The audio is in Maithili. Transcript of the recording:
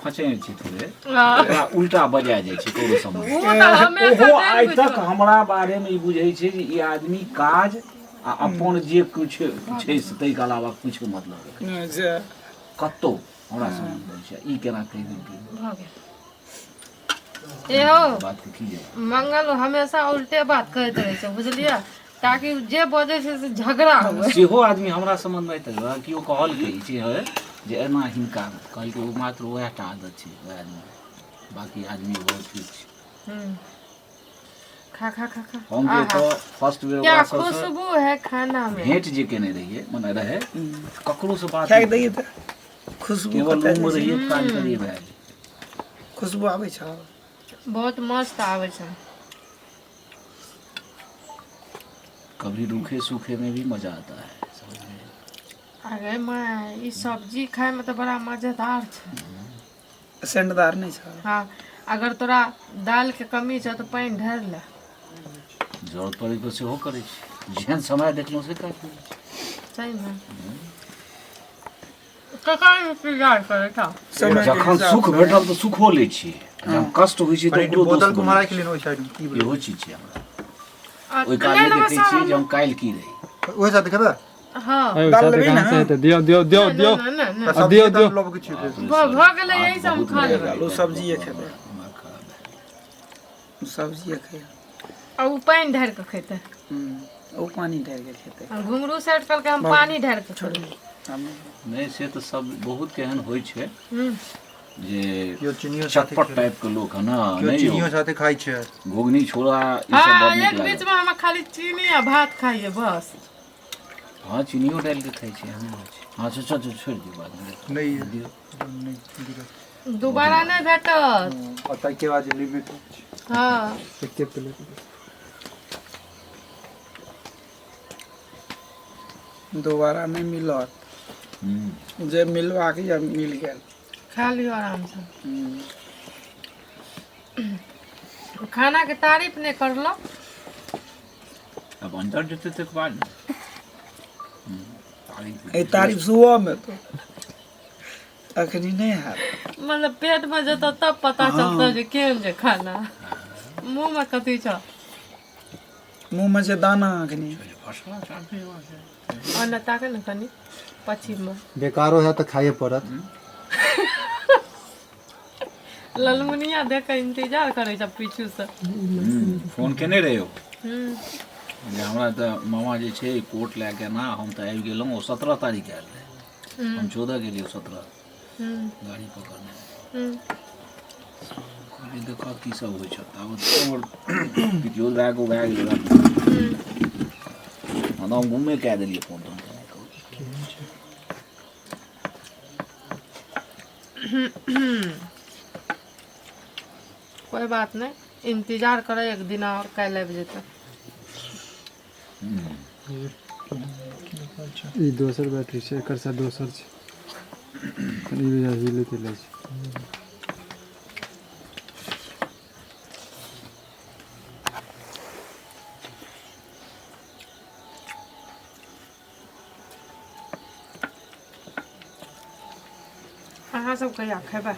फंसे छी थोड़े एकरा उल्टा बजा जाइ छै कोनो समय ओहो आइ तक हमरा बारे में ई बुझै छै जे ई आदमी काज आ अपन जे कुछ छै से तैके अलावा कुछ मतलब कत्तो हमरा समझ नहि छै ई केना कहि देलकै बात की है मंगल हमेशा उल्टे बात कहते रहे छै बुझलिए ताकि जे बजे छै से झगड़ा हुए सेहो आदमी हमरा संबंध में तऽ कि ओ कहल के छै जे एना हिनका कहल के ओ मात्र वएह टा आदत छै वएह आदमी बाकी आदमी बहुत ठीक छै खा खा खा खा हम जे तो फर्स्ट बेर क्या ओकरा सबसे खुशबू है खाना में भेंट जे केने रहिए मने रहे ककरो से बात खाइ दैए तऽ खुशबू केवल रूम में रहिए काज करिए भए गेल खुशबू आबै छ बहुत मस्त आवे छै कभी रूखे सूखे में भी मजा आता है समझ में अरे मैं ई सब्जी खाए में तो बड़ा मजेदार छै सेंटदार नहीं छ हाँ अगर तोरा दाल के कमी छ तो पानी ढार ले जरूरत पड़े तो सेहो करे छी जेहन समय देखलहुँ से काज करै छी सही में कका इंतजार करे था जखन सुख भेटल तो सुखो लै छी जब कष्ट होइ छै तो ओकरो बोतल दोस्त को मारा के लिए ओइ साइड में की इहो चीज छै हमरा ओइ काल में देखै छी जे हम काल्हि की रही ओइ साथ देखेबे हाँ दाल लेबै ना दियो दियो दियो दियो दियो दियो लोग के छी भ गेलै यही सब हम खा लेबै आलू सब्जी खेबै सब्जी खाइ और उ पानी ढार के खेते ओ पानी ढार के खेतै घुंगरू सेट करके हम पानी ढार के छोड़बै नहीं से तो सब बहुत केहन होइ छै जे यो चिनियो चटपट टाइप के लोग है ना नहीं चिनियो साथे खाइ छै घुगनी छोड़ा ई सब हाँ बड़ एक नीक बीच लागे में हम खाली चीनी आ भात खाइए बस हाँ चीनियो डाल के खाइ छै हाँ छोड़ छोड़ दियो बाद में नहीं दियो दोबारा नहीं भेटत और तै के बाद लिमिट हाँ एके प्लेट दोबारा नहीं मिलत जे मिलवा के या मिल गेल खा लियो आराम से खाना के तारीफ नहीं करलो अब अंदर जते तक बाद ए तारीफ सुबह में तो अखनी नहीं है मतलब पेट में जतो तब पता चलता जे केहन जे खाना मुंह में कथी छ मुंह में से दाना अखनी फसला चाहते हो और न ताके न कनी पश्चिम में बेकारो है तो खाइए पड़त ललमुनिया देख के इंतजार करे छ पीछू से फोन केने रहे हो जे हमरा तऽ मामा जे छै कोर्ट लए के ना हम तऽ आबि गेलहुँ ओ 17 तारीख आयल रहे हम 14 गेलियै 17 गाड़ी पकड़ने कहलियै देखऽ की सब होइ छै तब हमर पितियो भए गेल हम घूमे कए देलियै फोन तोन कोई बात नहीं इंतजार करे एक दिन और कल आबि जेतै ई दोसर बैटरी छै एकर से दोसर छै कनी भी हिले ते लै छै अहाँ सब कहिया खेबै